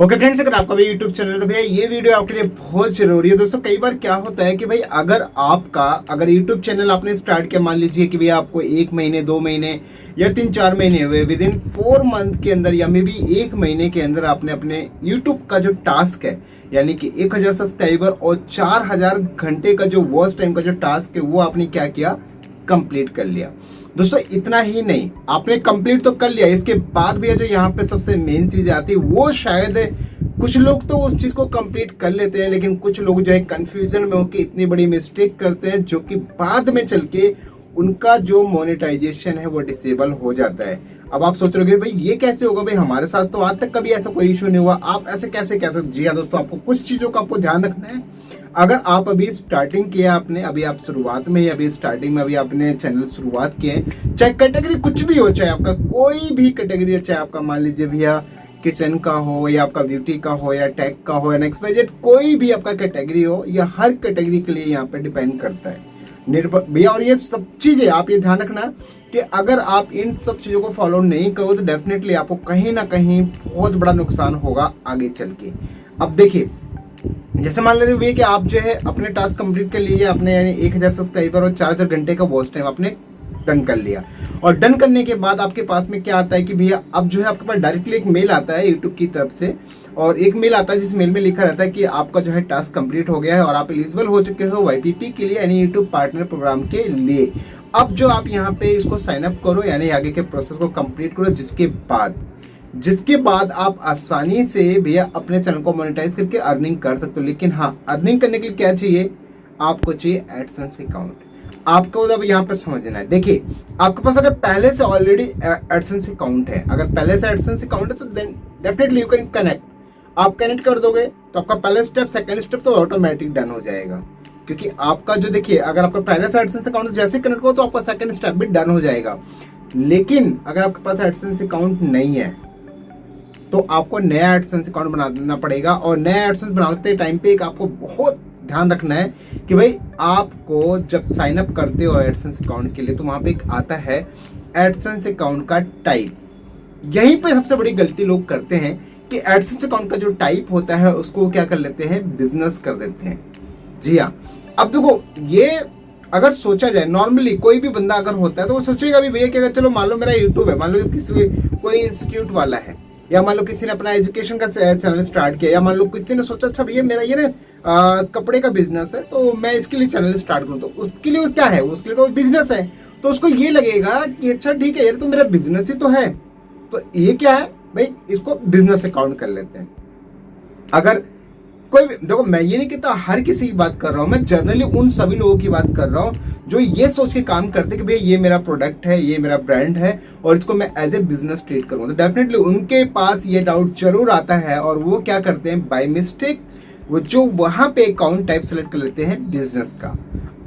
Okay friends, अगर आपका भी यूट्यूब चैनल है तो भैया ये वीडियो आपके लिए बहुत जरूरी है। दोस्तों कई बार क्या होता है कि भाई अगर यूट्यूब चैनल आपने स्टार्ट किया, मान लीजिए कि भैया आपको 1 महीने 2 महीने या 3-4 महीने हुए, विद इन 4 मंथ के अंदर या मे बी 1 महीने के अंदर आपने अपने यूट्यूब का जो टास्क है, यानी कि 1000 सब्सक्राइबर और 4000 घंटे का जो वॉच टाइम का जो टास्क है, वो आपने क्या किया, कंप्लीट कर लिया। दोस्तों इतना ही नहीं, आपने कंप्लीट तो कर लिया, इसके बाद भी जो यहाँ पे सबसे मेन चीज आती है वो शायद कुछ लोग तो उस चीज को कंप्लीट कर लेते हैं, लेकिन कुछ लोग जो है कंफ्यूजन में होकर इतनी बड़ी मिस्टेक करते हैं जो कि बाद में चल के उनका जो मोनेटाइजेशन है वो डिसेबल हो जाता है। अब आप सोच रहे हो भाई ये कैसे होगा, भाई हमारे साथ तो आज तक कभी ऐसा कोई इशू नहीं हुआ, आप ऐसे कैसे कह सकते। जी हाँ दोस्तों, आपको कुछ चीजों का आपको ध्यान रखना है। अगर आप अभी स्टार्टिंग किया, आपने अभी आप शुरुआत में ही अभी स्टार्टिंग में अभी आपने चैनल शुरुआत किए, चाहे कैटेगरी कुछ भी हो, चाहे आपका कोई भी कैटेगरी है, चाहे आपका मान लीजिए भैया किचन का हो या आपका ब्यूटी का हो या टेक का हो या नेक्स्ट बजट, कोई भी आपका कैटेगरी हो, या हर कैटेगरी के लिए यहाँ पे डिपेंड करता है निर्भर भैया। और ये सब चीजें आप ये ध्यान रखना कि अगर आप इन सब चीजों को फॉलो नहीं करो तो डेफिनेटली आपको कहीं ना कहीं बहुत बड़ा नुकसान होगा आगे चल के। अब देखिए, जैसे मान लेते हुए कि आप जो है अपने टास्क कंप्लीट कर लीजिए, अपने यानी 1000 सब्सक्राइबर और 4000 घंटे का वॉच टाइम आपने डन कर लिया, और डन करने के बाद आपके पास में क्या आता है कि भैया अब जो है आपके पास डायरेक्टली एक मेल आता है यूट्यूब की तरफ से, और एक मेल आता है जिस मेल में लिखा रहता है कि आपका जो है टास्क कंप्लीट हो गया है और आप एलिजिबल हो चुके हो YPP के लिए, यानी यूट्यूब पार्टनर प्रोग्राम के लिए। अब जो आप यहाँ पे इसको साइन अप करो, यानी आगे के प्रोसेस को कंप्लीट करो, जिसके बाद आप आसानी से भैया अपने चैनल को मोनेटाइज करके अर्निंग कर सकते हो। लेकिन हाँ, अर्निंग करने के लिए क्या चाहिए, आपको चाहिए एडसेंस अकाउंट। आपको अब यहाँ पे समझना है, देखिए आपके पास अगर पहले से ऑलरेडी एडसेंस अकाउंट है, अगर पहले से एडसेंस अकाउंट है तो then definitely you can connect. आप कनेक्ट कर दोगे तो आपका पहला स्टेप, सेकंड स्टेप तो ऑटोमेटिक डन हो जाएगा, क्योंकि आपका जो देखिए अगर आपका पहले से एडसेंस अकाउंट जैसे कनेक्ट हो तो आपका सेकंड स्टेप भी डन हो जाएगा। लेकिन अगर आपके पास एडसेंस अकाउंट नहीं है तो आपको नया एडसेंस अकाउंट बनाना पड़ेगा, और नया एडसेंस बनाते टाइम पे एक आपको बहुत ध्यान रखना है कि भाई आपको जब साइन अप करते हो एडसेंस अकाउंट के लिए तो वहां पे एक आता है एडसेंस अकाउंट का टाइप। यहीं पे सबसे बड़ी गलती लोग करते हैं कि एडसेंस अकाउंट का जो टाइप होता है उसको क्या कर लेते हैं, बिजनेस कर देते हैं। जी हाँ, अब देखो ये अगर सोचा जाए नॉर्मली कोई भी बंदा अगर होता है तो वो सोचेगा भी भैया कि अगर चलो मान लो मेरा यूट्यूब है, मान लो किसी कोई इंस्टीट्यूट वाला है, या मान लो किसी ने अपना एजुकेशन का चैनल स्टार्ट किया, या मान लो किसी ने सोचा अच्छा भैया मेरा ये ना कपड़े का बिजनेस है तो मैं इसके लिए चैनल स्टार्ट करूँ, तो उसके लिए क्या है, उसके लिए तो बिजनेस है, तो उसको ये लगेगा कि अच्छा ठीक है यार तो मेरा बिजनेस ही तो है, तो ये क्या है भाई, इसको बिजनेस अकाउंट कर लेते हैं। अगर कोई देखो, मैं ये नहीं कहता हर किसी की बात कर रहा हूं, मैं जनरली उन सभी लोगों की बात कर रहा हूं जो ये सोच के काम करते कि भैया ये मेरा प्रोडक्ट है, ये मेरा ब्रांड है और इसको मैं एज ए बिजनेस ट्रीट करूंगा, तो डेफिनेटली उनके पास ये डाउट जरूर आता है, और वो क्या करते हैं बाय मिस्टेक वो जो वहां पे अकाउंट टाइप सेलेक्ट कर लेते हैं बिजनेस का।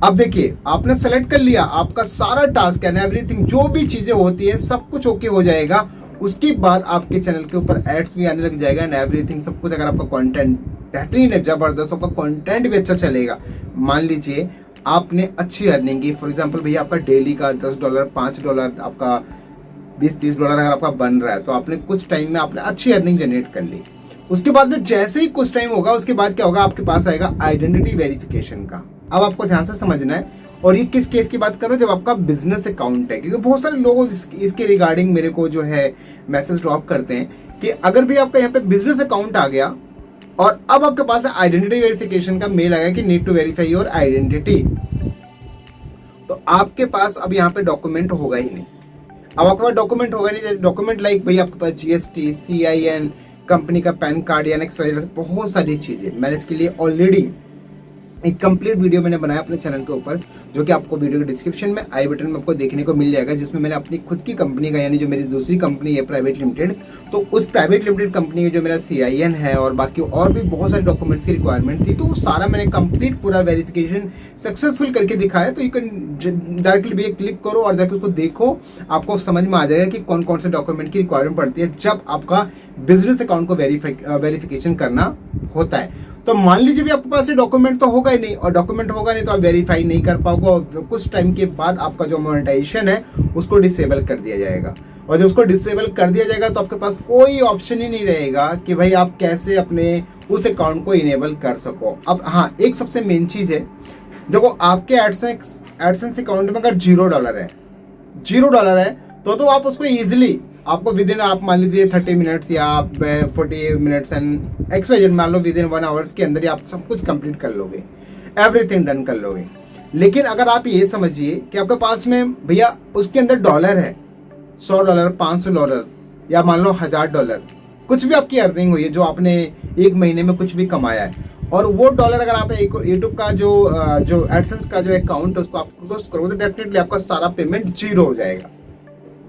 अब देखिए आपने सेलेक्ट कर लिया, आपका सारा टास्क एंड एवरीथिंग जो भी चीजें होती है सब कुछ ओके हो जाएगा, उसके बाद आपके चैनल के ऊपर एड्स भी आने लग जाएगा एंड एवरीथिंग सब कुछ। अगर आपका कंटेंट बेहतरीन है, जबरदस्त, आपका कंटेंट भी अच्छा चलेगा, मान लीजिए आपने अच्छी अर्निंग की, फॉर एग्जांपल भैया आपका डेली का $10 $5 आपका $20-30 अगर आपका बन रहा है तो आपने कुछ टाइम में आपने अच्छी अर्निंग जनरेट कर ली। उसके बाद में जैसे ही कुछ टाइम होगा उसके बाद क्या होगा, आपके पास आएगा आइडेंटिटी वेरिफिकेशन का। अब आपको ध्यान से समझना है, और ये किस केस की बात कर रहे हो, जब आपका बिजनेस अकाउंट है, क्योंकि बहुत सारे लोग इसके रिगार्डिंग मेरे को जो है मैसेज ड्रॉप करते हैं कि अगर भी आपका यहाँ पे बिजनेस अकाउंट आ गया और अब आपके पास आइडेंटिटी वेरिफिकेशन का मेल आया कि need to verify your identity, तो आपके पास अब यहाँ पे डॉक्यूमेंट होगा ही नहीं। अब आपके पास डॉक्यूमेंट होगा नहीं, डॉक्यूमेंट लाइक भाई आपके पास GST, CIN, कंपनी का पैन कार्ड या नेक्स्ट बहुत सारी चीजें। मैंने इसके लिए ऑलरेडी एक कंप्लीट वीडियो मैंने बनाया अपने चैनल के ऊपर, जो कि आपको वीडियो के डिस्क्रिप्शन में आई बटन में आपको देखने को मिल जाएगा, जिसमें मैंने अपनी खुद की कंपनी का, यानी जो मेरी दूसरी कंपनी है प्राइवेट लिमिटेड, तो उस प्राइवेट लिमिटेड कंपनी में जो मेरा CIN है और बाकी और भी बहुत सारे डॉक्यूमेंट्स की रिक्वायरमेंट थी, तो वो सारा मैंने कंप्लीट पूरा वेरिफिकेशन सक्सेसफुल करके दिखाया। तो यू कैन डायरेक्टली भी क्लिक करो और जाकर उसको देखो, आपको समझ में आ जाएगा कि कौन कौन से डॉक्यूमेंट की रिक्वायरमेंट पड़ती है जब आपका बिजनेस अकाउंट को वेरिफिकेशन करना होता है। तो मान लीजिए भी आपके पास ये डॉक्यूमेंट तो होगा ही नहीं, और डॉक्यूमेंट होगा नहीं तो आप वेरीफाई नहीं कर पाओगे, और कुछ टाइम के बाद आपका जो मोनेटाइजेशन है उसको डिसेबल कर दिया जाएगा। और जब उसको डिसेबल कर दिया जाएगा तो आपके पास कोई ऑप्शन ही नहीं रहेगा कि भाई आप कैसे अपने उस अकाउंट को इनेबल कर सको। अब हाँ, एक सबसे मेन चीज है, देखो आपके एडसेंस अकाउंट में अगर $0 है तो आप उसको इजिली आपको विद इन, आप मान लीजिए 30 मिनट्स या आप 40 मिनट्स एंड XYZ मान लो, विद इन 1 आवर्स के अंदर ही आप सब कुछ कंप्लीट कर लोगे, एवरीथिंग डन कर लोगे। लेकिन अगर आप ये समझिए कि आपके पास में भैया उसके अंदर डॉलर है, $100, $500 या मान लो $1000, कुछ भी आपकी अर्निंग हुई है जो आपने एक महीने में कुछ भी कमाया है, और वो डॉलर अगर आप यूट्यूब का जो एडसेंस का जो अकाउंट है उसको आप क्लोज करोगे तो डेफिनेटली आपका सारा पेमेंट 0 हो जाएगा।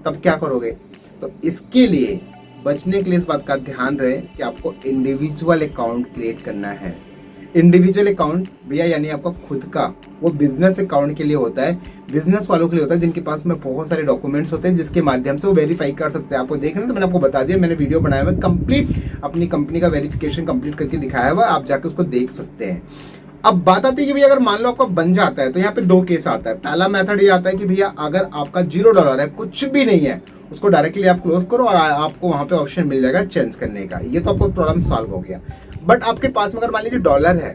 तब क्या करोगे? तो इसके लिए बचने के लिए इस बात का ध्यान रहे कि आपको इंडिविजुअल अकाउंट क्रिएट करना है। इंडिविजुअल अकाउंट भैया यानी आपका खुद का, वो बिजनेस अकाउंट के लिए होता है, बिजनेस वालों के लिए होता है जिनके पास में बहुत सारे डॉक्यूमेंट्स होते हैं जिसके माध्यम से वो वेरीफाई कर सकते हैं। आपको देखना तो मैंने आपको बता दिया, मैंने वीडियो बनाया हुआ कंप्लीट अपनी कंपनी का वेरिफिकेशन कंप्लीट करके दिखाया हुआ, आप जाके उसको देख सकते हैं। अब बात आती है कि भैया अगर मान लो आपका बन जाता है तो यहाँ पे 2 केस आता है। पहला मेथड ये आता है कि भैया अगर आपका $0 है, कुछ भी नहीं है, उसको डायरेक्टली आप क्लोज करो और आपको वहां पे ऑप्शन मिल जाएगा चेंज करने का, ये तो आपको प्रॉब्लम सॉल्व हो गया। बट आपके पास में अगर मान लीजिए डॉलर है,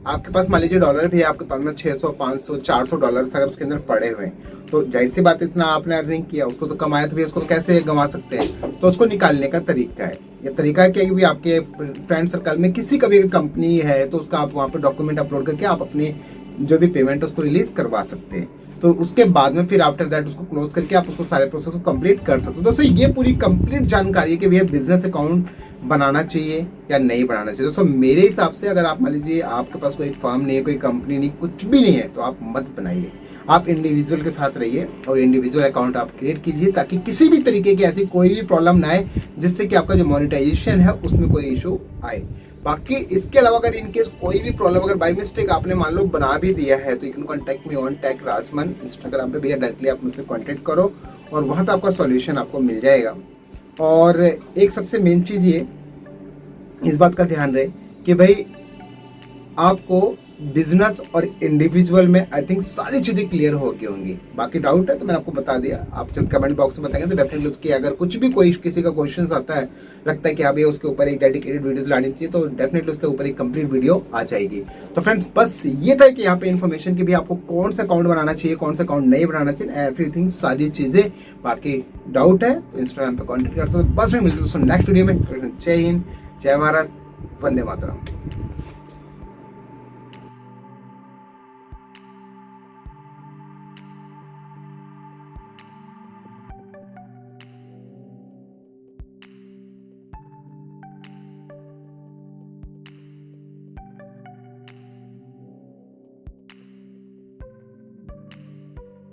आपके पास मान लीजिए डॉलर भी आपके पास में $600, $500, $400 अगर उसके अंदर पड़े हुए हैं, तो जाहिर सी बात इतना आपने अर्निंग किया, उसको तो कमाया, तो भी उसको कैसे गंवा सकते हैं? तो उसको निकालने का तरीका है, ये तरीका क्या है कि भी आपके फ्रेंड सर्कल में किसी का भी कंपनी है तो उसका आप वहाँ पे डॉक्यूमेंट अपलोड करके आप अपनी जो भी पेमेंट है उसको रिलीज करवा सकते हैं। तो उसके बाद में फिर आफ्टर दैट उसको क्लोज करके आप उसको सारे प्रोसेस को कंप्लीट कर सकते हो। दोस्तों ये पूरी कंप्लीट जानकारी है कि भैया बिजनेस अकाउंट बनाना चाहिए या नहीं बनाना चाहिए। दोस्तों मेरे हिसाब से अगर आप मान लीजिए आपके पास कोई फर्म नहीं है, कोई कंपनी नहीं, कुछ भी नहीं है, तो आप मत बनाइए, आप इंडिविजुअल के साथ रहिए और इंडिविजुअल अकाउंट आप क्रिएट कीजिए ताकि किसी भी तरीके की ऐसी कोई भी प्रॉब्लम ना आए जिससे कि आपका जो मोनेटाइजेशन है उसमें कोई इशू आए। बाकी इसके अलावा अगर इनकेस कोई भी प्रॉब्लम अगर बाय मिस्टेक आपने मान लो बना भी दिया है तो you can contact me on tech Rajman Instagram पे, भैया डायरेक्टली आप मुझसे कॉन्टैक्ट करो और वहाँ पे आपका सॉल्यूशन आपको मिल जाएगा। और एक सबसे मेन चीज़ ये इस बात का ध्यान रहे कि भाई आपको बिजनेस और इंडिविजुअल में आई थिंक सारी चीजें क्लियर हो गई होंगी। बाकी डाउट है तो मैंने आपको बता दिया, आप जो कमेंट बॉक्स में बताएंगे तो डेफिनेटली उसकी अगर कुछ भी कोई किसी का क्वेश्चन आता है, लगता है कि आप ये उसके ऊपर एक डेडिकेटेड वीडियो लानी चाहिए, तो डेफिनेटली उसके ऊपर एक कंप्लीट वीडियो आ जाएगी। तो फ्रेंड्स बस ये था कि यहाँ पे इन्फॉर्मेशन की भी आपको कौन सा अकाउंट बनाना चाहिए, कौन सा अकाउंट नहीं बनाना चाहिए, एवरीथिंग सारी चीजें। बाकी डाउट है तो इंस्टाग्राम पे कॉन्टेक्ट कर सकते हो। बस मिलते दोस्तों नेक्स्ट वीडियो में। जय हिंद, जय भारत, वंदे मातरम।